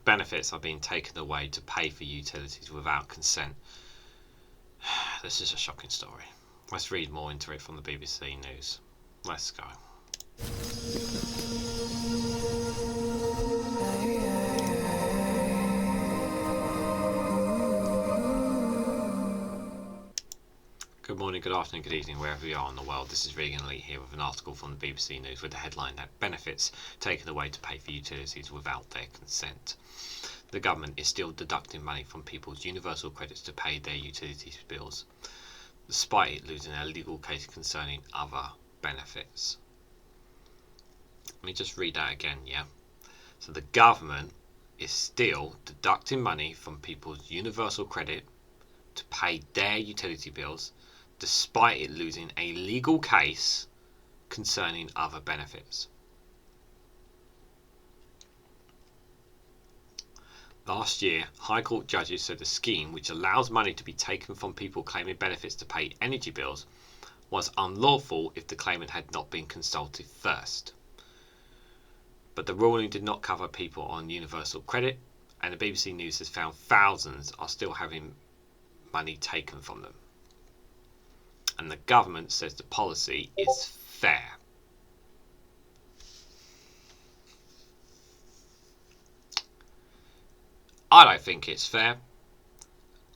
benefits are being taken away to pay for utilities without consent. This is a shocking story. Let's read more into it from the BBC News. Let's go. Good morning, good afternoon, good evening, wherever you are in the world. This is REGANELITE here with an article from the BBC News with the headline that benefits taken away to pay for utilities without their consent. The government is still deducting money from people's universal credits to pay their utilities bills, despite it losing a legal case concerning other benefits. Let me just read that again, yeah? So the government is still deducting money from people's universal credit to pay their utility bills, despite it losing a legal case concerning other benefits. Last year, High Court judges said the scheme, which allows money to be taken from people claiming benefits to pay energy bills, was unlawful if the claimant had not been consulted first. But the ruling did not cover people on universal credit, and the BBC News has found thousands are still having money taken from them. And the government says the policy is fair. I don't think it's fair.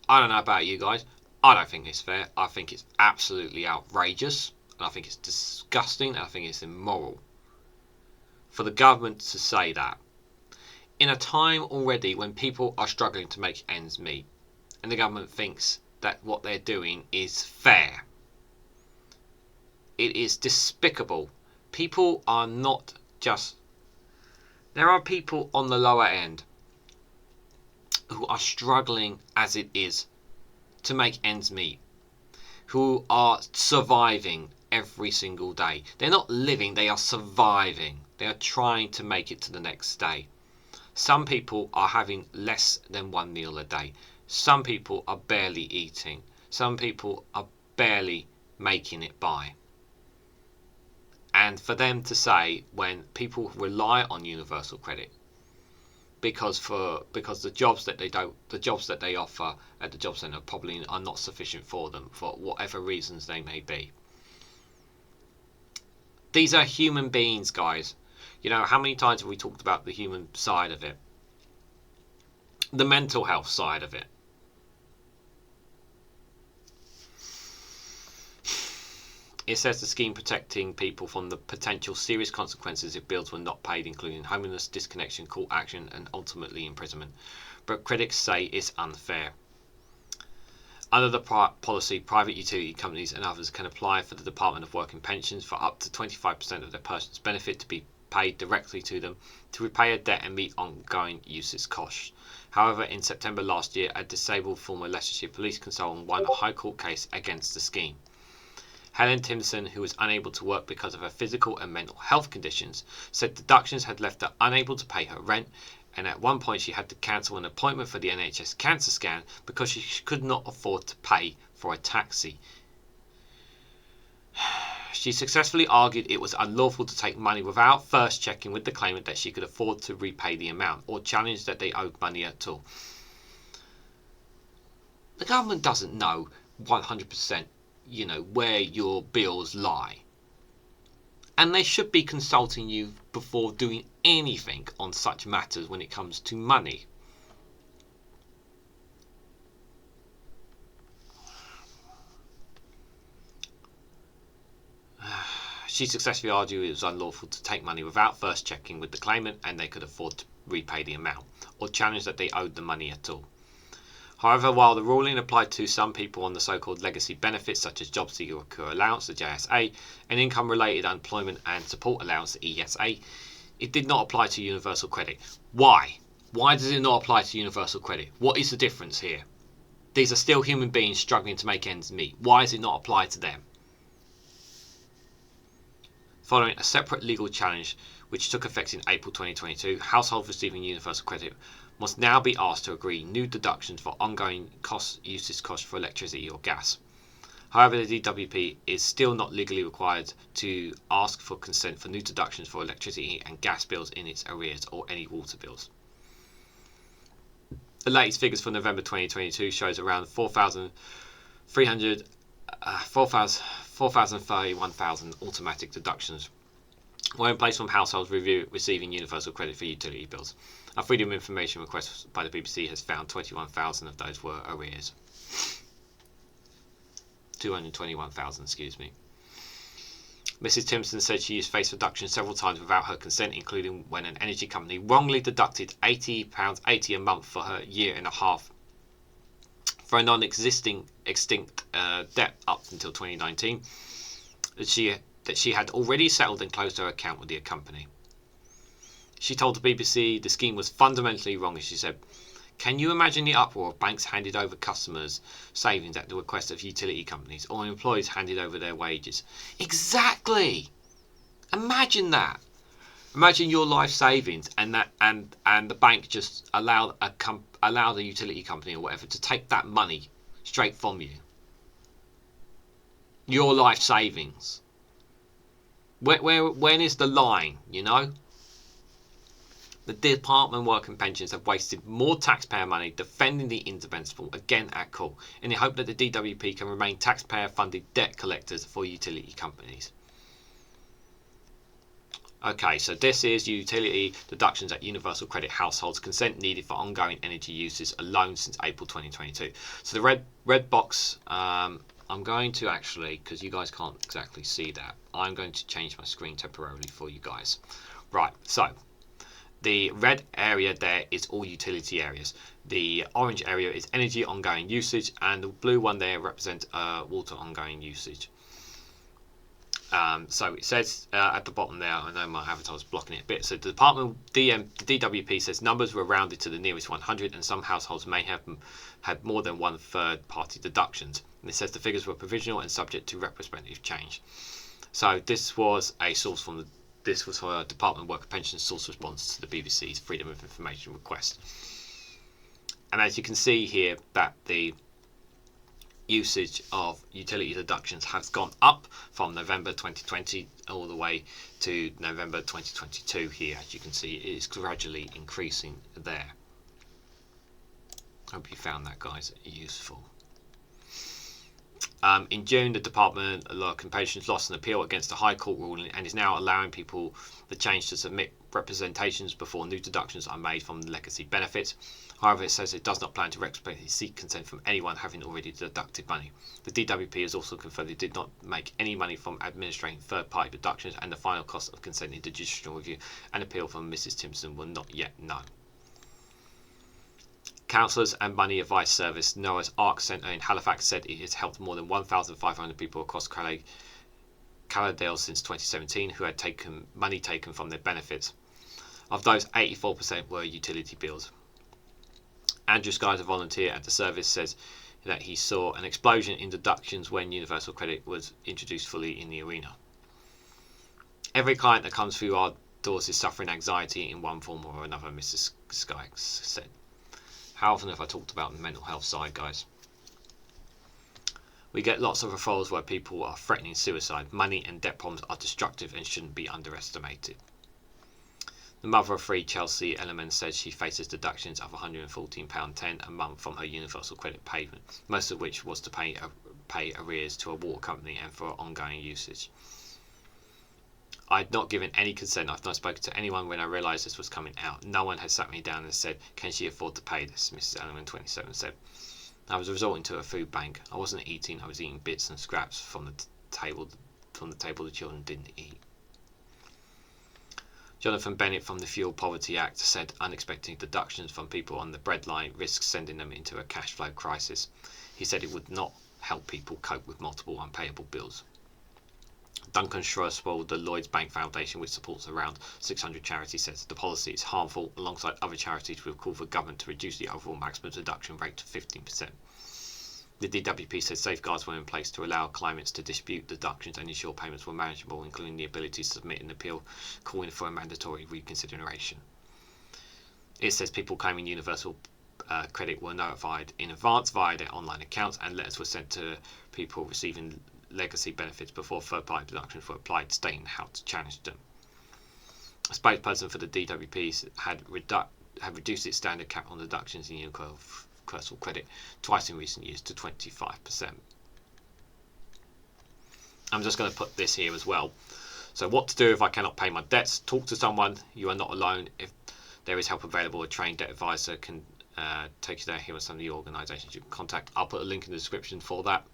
I don't know about you guys. I don't think it's fair. I think it's absolutely outrageous. And I think it's disgusting. And I think it's immoral for the government to say that in a time already when people are struggling to make ends meet, and the government thinks that what they're doing is fair. It is despicable. People are not just... There are people on the lower end who are struggling as it is to make ends meet, who are surviving every single day. They're not living, they are surviving. They are trying to make it to the next day. Some people are having less than one meal a day. Some people are barely eating. Some people are barely making it by. And for them to say, when people rely on universal credit, because the jobs that they offer at the job centre probably are not sufficient for them for whatever reasons they may be. These are human beings, guys. You know, how many times have we talked about the human side of it? The mental health side of it. It says the scheme protecting people from the potential serious consequences if bills were not paid, including homelessness, disconnection, court action, and ultimately imprisonment. But critics say it's unfair. Under the policy, private utility companies and others can apply for the Department of Work and Pensions for up to 25% of their person's benefit to be paid directly to them to repay a debt and meet ongoing usage costs. However, in September last year, a disabled former Leicestershire police consultant won a High Court case against the scheme. Helen Timson, who was unable to work because of her physical and mental health conditions, said deductions had left her unable to pay her rent, and at one point she had to cancel an appointment for the NHS cancer scan because she could not afford to pay for a taxi. She successfully argued it was unlawful to take money without first checking with the claimant that she could afford to repay the amount, or challenged that they owed money at all. The government doesn't know 100%, where your bills lie. And they should be consulting you before doing anything on such matters when it comes to money. She successfully argued it was unlawful to take money without first checking with the claimant and they could afford to repay the amount, or challenge that they owed the money at all. However, while the ruling applied to some people on the so-called legacy benefits such as Job Seeker Allowance, the JSA, and Income-Related Employment and Support Allowance, the ESA, it did not apply to universal credit. Why? Why does it not apply to universal credit? What is the difference here? These are still human beings struggling to make ends meet. Why does it not apply to them? Following a separate legal challenge which took effect in April 2022, households receiving universal credit must now be asked to agree new deductions for ongoing usage costs for electricity or gas. However, the DWP is still not legally required to ask for consent for new deductions for electricity and gas bills in its arrears or any water bills. The latest figures for November 2022 shows around 4,031,000 automatic deductions were in place from households receiving universal credit for utility bills. A Freedom of Information request by the BBC has found 21,000 of those were arrears. 221,000, excuse me. Mrs. Timpson said she has faced reduction several times without her consent, including when an energy company wrongly deducted £80.80 a month for her year and a half for a non-existing extinct debt up until 2019 that she had already settled and closed her account with the company. She told the BBC the scheme was fundamentally wrong, as she said. Can you imagine the uproar of banks handed over customers' savings at the request of utility companies, or employees handed over their wages? Exactly! Imagine that. Imagine your life savings and the bank just allow the utility company or whatever to take that money straight from you. Your life savings. When is the line, you know? The Department of Work and Pensions have wasted more taxpayer money defending the indefensible again at court in the hope that the DWP can remain taxpayer-funded debt collectors for utility companies. Okay, so this is utility deductions at universal credit households, consent needed for ongoing energy uses alone since April 2022. So the red box, I'm going to actually, because you guys can't exactly see that, I'm going to change my screen temporarily for you guys. Right, so the red area there is all utility areas. The orange area is energy ongoing usage, and the blue one there represents water ongoing usage. So it says at the bottom there, I know my avatar's blocking it a bit, so the DWP says numbers were rounded to the nearest 100 and some households may have had more than one third party deductions. And it says the figures were provisional and subject to retrospective change. So this was a source from this was for Department of Work and Pensions source response to the BBC's Freedom of Information request. And as you can see here, that the usage of utility deductions has gone up from November 2020 all the way to November 2022 here. As you can see, it is gradually increasing there. Hope you found that, guys, useful. In June, the Department of Work and Pensions lost an appeal against the High Court ruling and is now allowing people the change to submit representations before new deductions are made from the legacy benefits. However, it says it does not plan to retrospectively seek consent from anyone having already deducted money. The DWP has also confirmed it did not make any money from administering third-party deductions, and the final cost of consenting to judicial review and appeal from Mrs. Timpson were not yet known. Counsellors and Money Advice Service, Noah's Ark Centre in Halifax, said it has helped more than 1,500 people across Calydale since 2017 who had money taken from their benefits. Of those, 84% were utility bills. Andrew Skies, a volunteer at the service, says that he saw an explosion in deductions when universal credit was introduced fully in the arena. Every client that comes through our doors is suffering anxiety in one form or another, Mrs. Skies said. How often have I talked about the mental health side, guys? We get lots of referrals where people are threatening suicide. Money and debt problems are destructive and shouldn't be underestimated. The mother of three, Chelsea Elliman, says she faces deductions of £114.10 a month from her universal credit payment, most of which was to pay arrears to a water company and for ongoing usage. I'd not given any consent. I've not spoken to anyone when I realised this was coming out. No one had sat me down and said, can she afford to pay this? Mrs. Elliman, 27, said. I was resorting to a food bank. I wasn't eating. I was eating bits and scraps from the table the children didn't eat. Jonathan Bennett from the Fuel Poverty Act said unexpected deductions from people on the breadline risks sending them into a cash flow crisis. He said it would not help people cope with multiple unpayable bills. Duncan Schroeswell, the Lloyds Bank Foundation, which supports around 600 charities, says the policy is harmful. Alongside other charities, will call for government to reduce the overall maximum deduction rate to 15%. The DWP said safeguards were in place to allow claimants to dispute deductions and ensure payments were manageable, including the ability to submit an appeal calling for a mandatory reconsideration. It says people claiming universal credit were notified in advance via their online accounts, and letters were sent to people receiving legacy benefits before third-party deductions were applied, stating how to challenge them. A spokesperson for the DWP had have reduced its standard cap on deductions in universal credit twice in recent years to 25%. I'm just going to put this here as well. So what to do if I cannot pay my debts? Talk to someone. You are not alone. If there is help available, a trained debt advisor can take you there. Here are some of the organisations you can contact. I'll put a link in the description for that.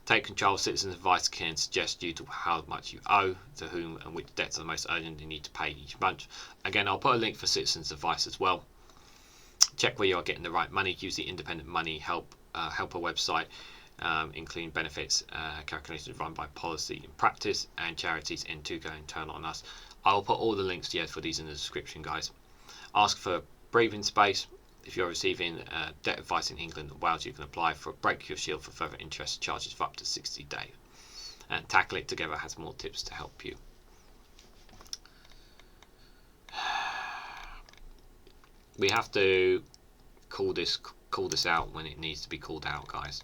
Take control. Citizens advice can suggest you to how much you owe, to whom and which debts are the most urgent you need to pay each month. Again, I'll put a link for citizens advice as well. Check where you are getting the right money. Use the independent money helper website, including benefits calculations run by policy in practice and charities into go and turn on us. I'll put all the links for these in the description, guys. Ask for breathing space. If you're receiving debt advice in England and Wales, you can apply for a break your shield for further interest charges for up to 60 days. And Tackle It Together has more tips to help you. We have to call this out when it needs to be called out, guys.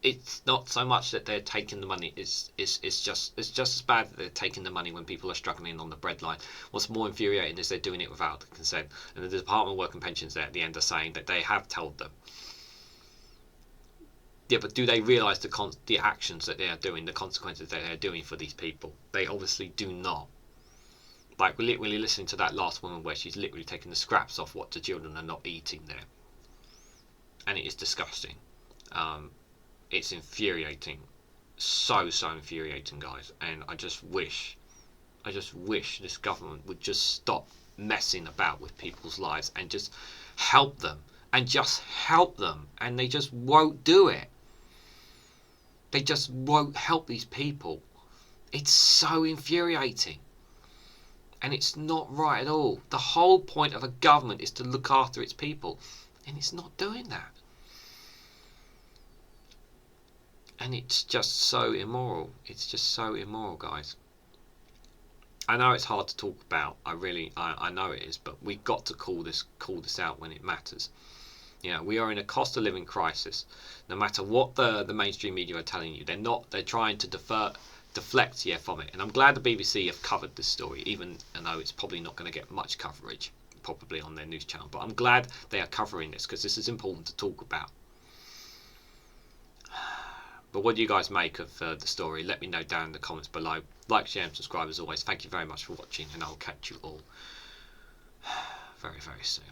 It's not so much that they're taking the money. It's just as bad that they're taking the money when people are struggling on the breadline. What's more infuriating is they're doing it without consent. And the Department of Work and Pensions there at the end are saying that they have told them. Yeah, but do they realise the actions that they are doing, the consequences that they are doing for these people? They obviously do not. Like, we're literally listening to that last woman where she's literally taking the scraps off what the children are not eating there. And it is disgusting. It's infuriating. So infuriating, guys. And I just wish this government would just stop messing about with people's lives and just help them. And they just won't do it. They just won't help these people. It's so infuriating. And it's not right at all. The whole point of a government is to look after its people. And it's not doing that. And it's just so immoral. It's just so immoral, guys. I know it's hard to talk about. I know it is, but we've got to call this out when it matters. You know, we are in a cost of living crisis. No matter what the mainstream media are telling you, they're trying to deflect from it. And I'm glad the BBC have covered this story, even though it's probably not going to get much coverage, probably on their news channel. But I'm glad they are covering this because this is important to talk about. But what do you guys make of the story? Let me know down in the comments below. Like, share and subscribe as always. Thank you very much for watching, and I'll catch you all very, very soon.